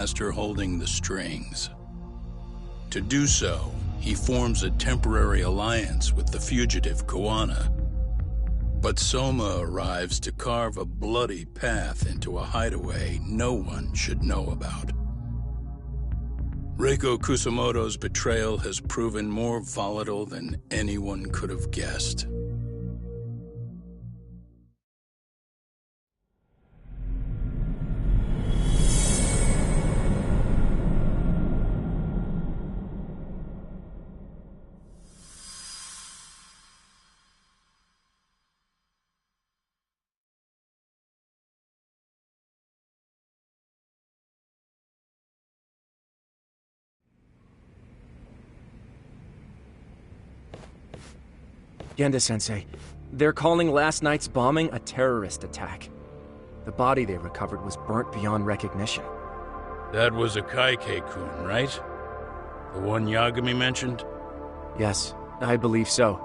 master holding the strings. To do so, he forms a temporary alliance with the fugitive Kuwana. But Soma arrives to carve a bloody path into a hideaway no one should know about. Reiko Kusamoto's betrayal has proven more volatile than anyone could have guessed. Genda-sensei, they're calling last night's bombing a terrorist attack. The body they recovered was burnt beyond recognition. That was a Kaike-kun, right? The one Yagami mentioned? Yes, I believe so.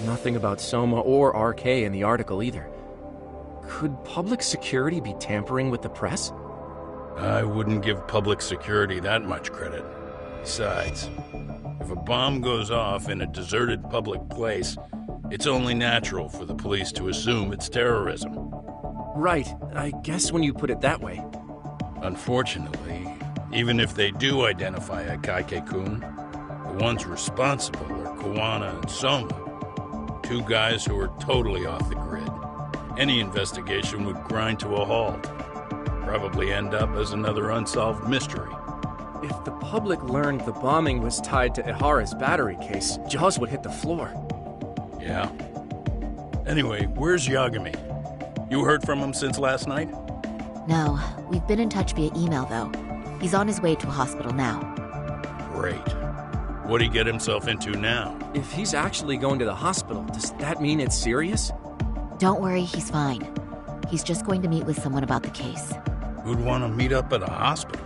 Nothing about Soma or RK in the article either. Could public security be tampering with the press? I wouldn't give public security that much credit. Besides, if a bomb goes off in a deserted public place, it's only natural for the police to assume it's terrorism. Right, I guess when you put it that way. Unfortunately, even if they do identify a Kaike-kun, the ones responsible are Kuwana and Soma, two guys who are totally off the grid. Any investigation would grind to a halt, probably end up as another unsolved mystery. If the public learned the bombing was tied to Ihara's battery case, jaws would hit the floor. Yeah. Anyway, where's Yagami? You heard from him since last night? No, we've been in touch via email, though. He's on his way to a hospital now. Great. What'd he get himself into now? If he's actually going to the hospital, does that mean it's serious? Don't worry, he's fine. He's just going to meet with someone about the case. Who'd want to meet up at a hospital?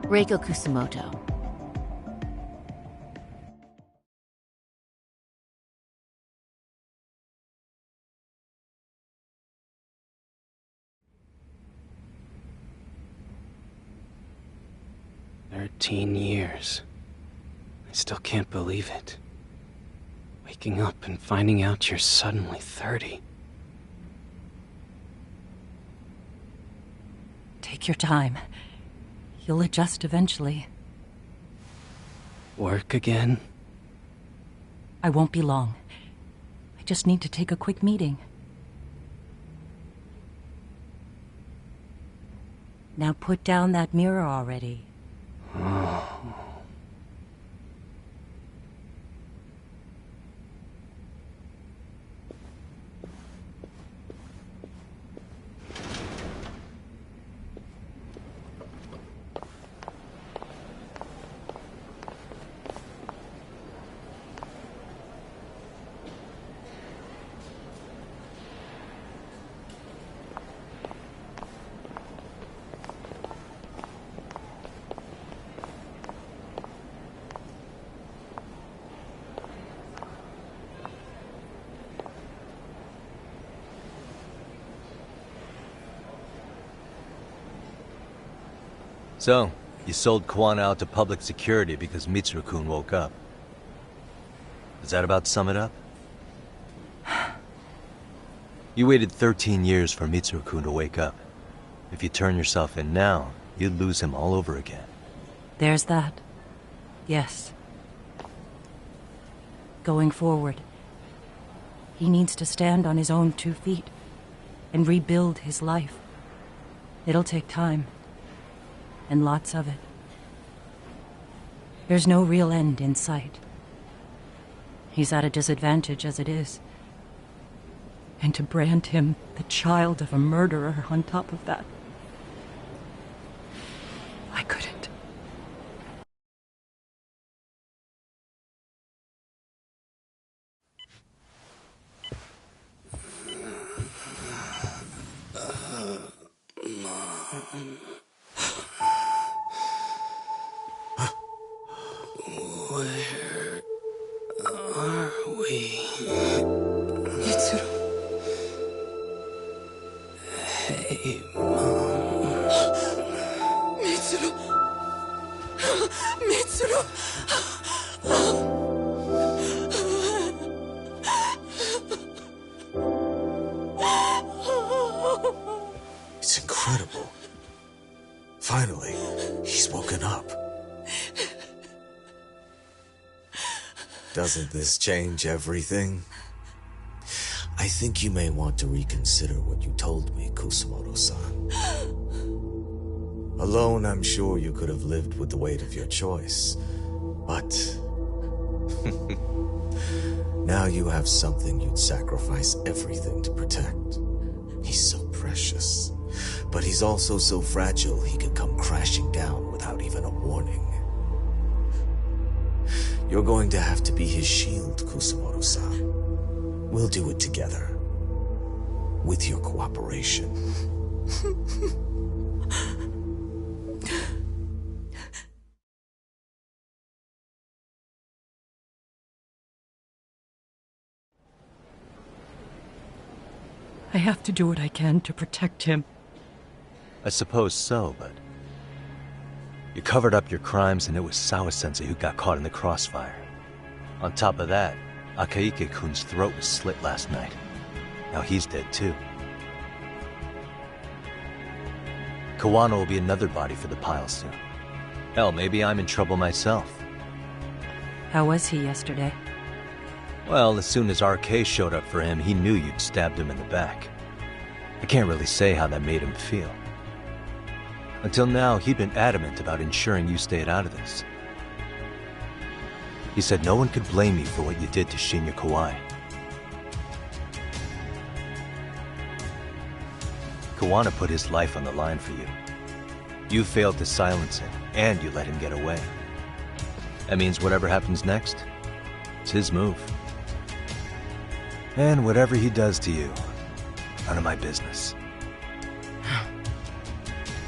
Reiko Kusamoto. "13 years. I still can't believe it. Waking up and finding out you're suddenly 30. Take your time. You'll adjust eventually. Work again? I won't be long. I just need to take a quick meeting. Now put down that mirror already. So, you sold Kuwana out to public security because Mitsuru-kun woke up. Does that about sum it up? You waited 13 years for Mitsuru-kun to wake up. If you turn yourself in now, you'd lose him all over again. There's that. Yes. Going forward, he needs to stand on his own 2 feet and rebuild his life. It'll take time. And lots of it. There's no real end in sight. He's at a disadvantage as it is. And to brand him the child of a murderer on top of that, I couldn't. Where are we? Mitsuru. Hey, Mom. Mitsuru! Mitsuru! It's incredible. Finally, he's woken up. Doesn't this change everything? I think you may want to reconsider what you told me, Kusumoto-san. Alone, I'm sure you could have lived with the weight of your choice, but now you have something you'd sacrifice everything to protect. He's so precious, but he's also so fragile he can come crashing down without even a warning. You're going to have to be his shield, Kusumoto-san. We'll do it together. With your cooperation. I have to do what I can to protect him. I suppose so, but... You covered up your crimes and it was Sawa-sensei who got caught in the crossfire. On top of that, Akaike-kun's throat was slit last night. Now he's dead too. Kawano will be another body for the pile soon. Hell, maybe I'm in trouble myself. How was he yesterday? Well, as soon as RK showed up for him, he knew you'd stabbed him in the back. I can't really say how that made him feel. Until now, he'd been adamant about ensuring you stayed out of this. He said no one could blame you for what you did to Shinya Kawai. Kawana put his life on the line for you. You failed to silence him, and you let him get away. That means whatever happens next, it's his move. And whatever he does to you, none of my business.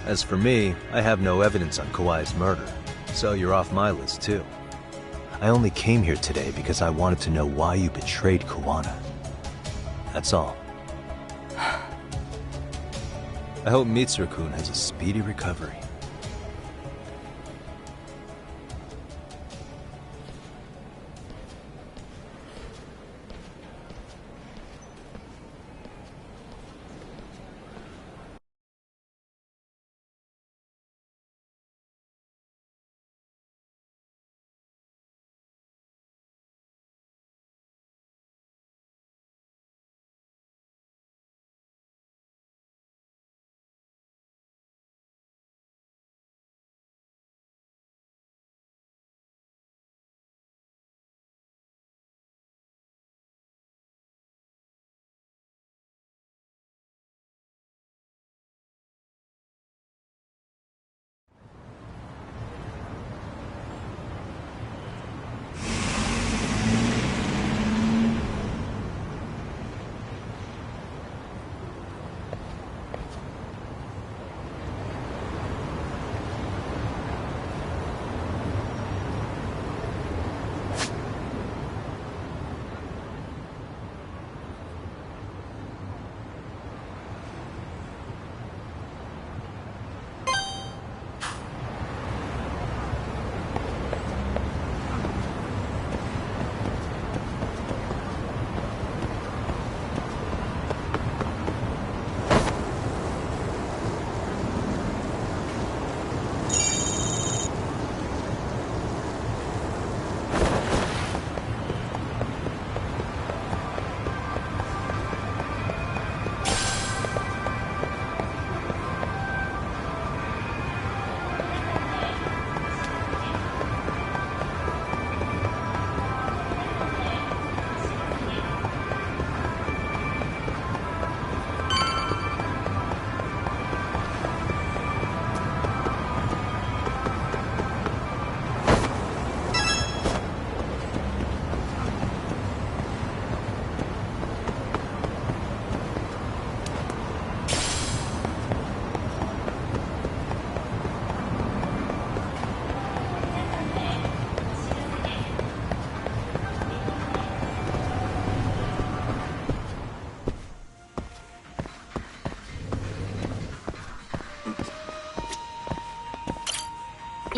As for me, I have no evidence on Kawai's murder, so you're off my list too. I only came here today because I wanted to know why you betrayed Kawana. That's all. I hope Mitsuru-kun has a speedy recovery.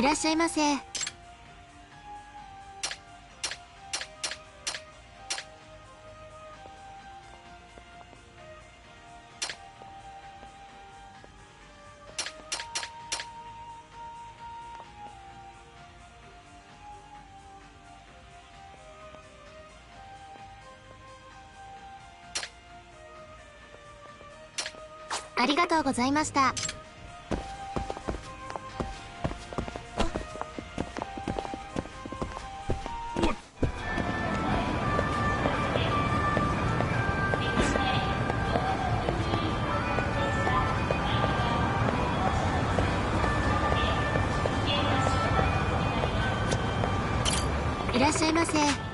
いらっしゃいませ。ありがとうございました。いらっしゃいませ。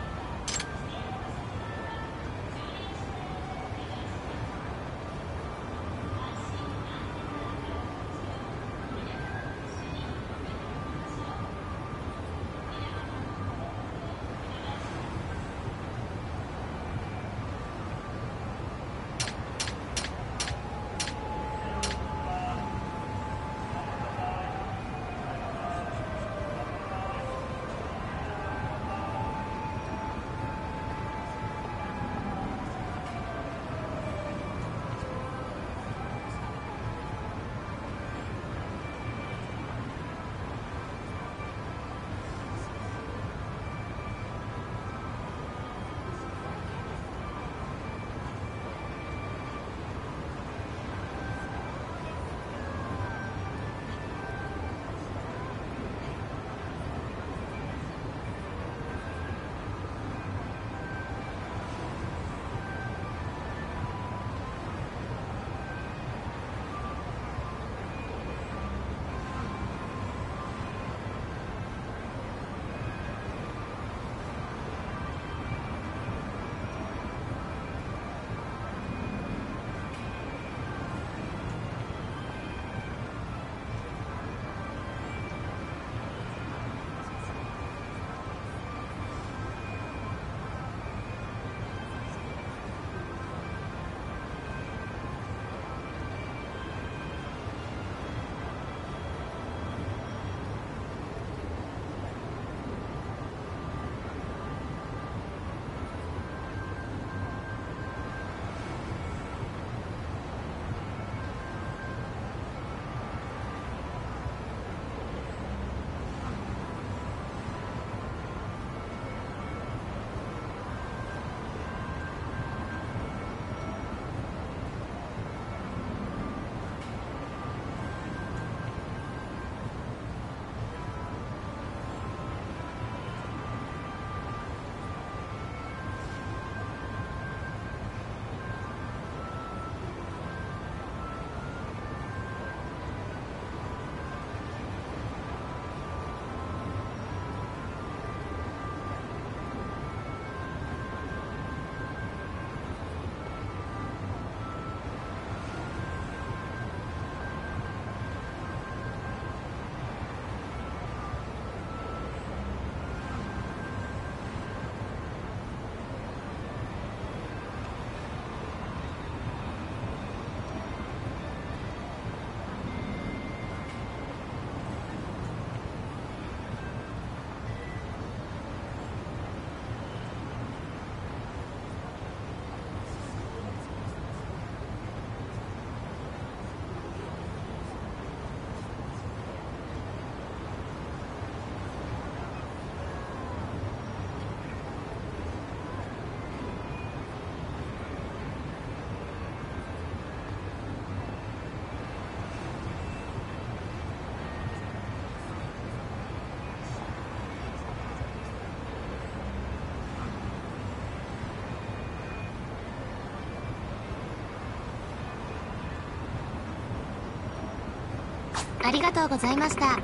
ありがとうございました。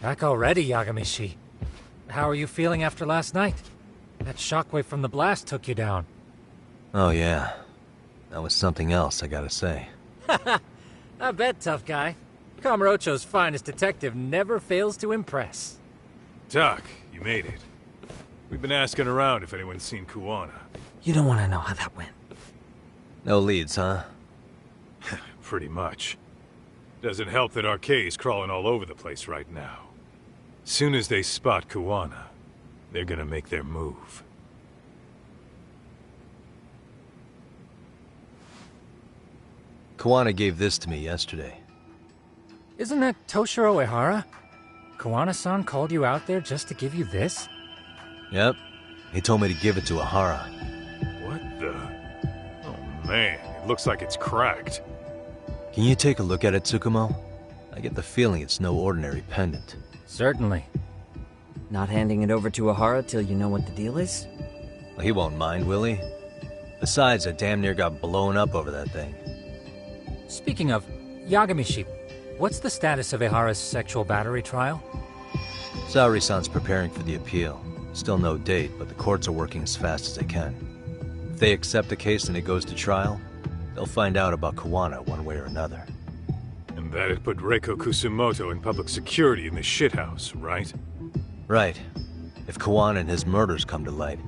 Back already, Yagamishi. How are you feeling after last night? That shockwave from the blast took you down. Oh yeah. That was something else, I gotta say. I bet, tough guy. Kamurocho's finest detective never fails to impress. Doc, you made it. We've been asking around if anyone's seen Kuwana. You don't want to know how that went. No leads, huh? Pretty much. Doesn't help that RK's crawling all over the place right now. Soon as they spot Kuwana, they're gonna make their move. Kuwana gave this to me yesterday. Isn't that Toshiro Ehara? Kuwana-san called you out there just to give you this? Yep. He told me to give it to Ehara. What the? Oh man, it looks like it's cracked. Can you take a look at it, Tsukumo? I get the feeling it's no ordinary pendant. Certainly. Not handing it over to Ehara till you know what the deal is? Well, he won't mind, will he? Besides, I damn near got blown up over that thing. Speaking of, Yagamishi, what's the status of Ehara's sexual battery trial? Saori-san's preparing for the appeal. Still no date, but the courts are working as fast as they can. If they accept the case and it goes to trial, they'll find out about Kuwana one way or another. And that'd put Reiko Kusumoto in public security in this shithouse, right? Right. If Kuwana and his murders come to light,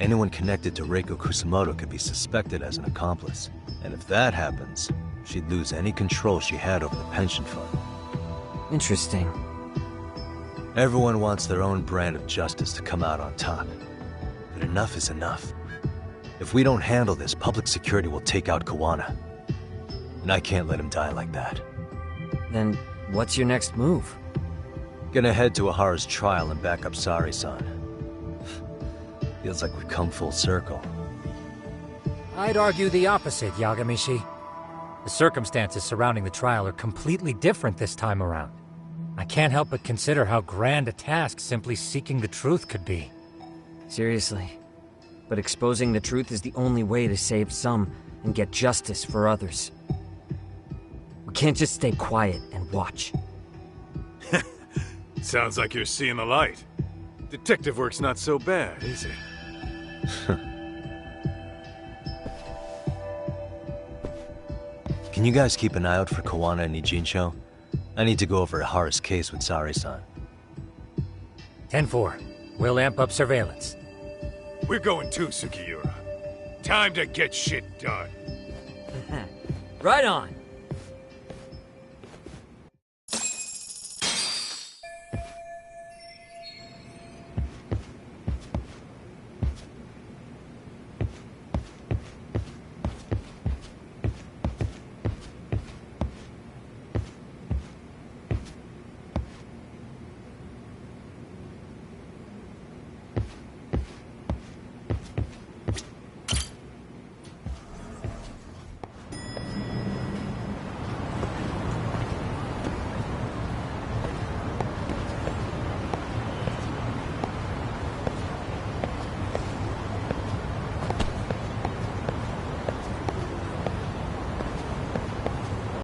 anyone connected to Reiko Kusumoto could be suspected as an accomplice. And if that happens, she'd lose any control she had over the pension fund. Interesting. Everyone wants their own brand of justice to come out on top. But enough is enough. If we don't handle this, public security will take out Kuwana. And I can't let him die like that. Then, what's your next move? Gonna head to Ehara's trial and back up Saori-san. Feels like we've come full circle. I'd argue the opposite, Yagamishi. The circumstances surrounding the trial are completely different this time around. I can't help but consider how grand a task simply seeking the truth could be. Seriously. But exposing the truth is the only way to save some and get justice for others. We can't just stay quiet and watch. Sounds like you're seeing the light. Detective work's not so bad, is it? Can you guys keep an eye out for Kuwana and Ijincho? I need to go over Ehara's case with Saori-san. 10-4. We'll amp up surveillance. We're going too, Sukiura. Time to get shit done. Right on.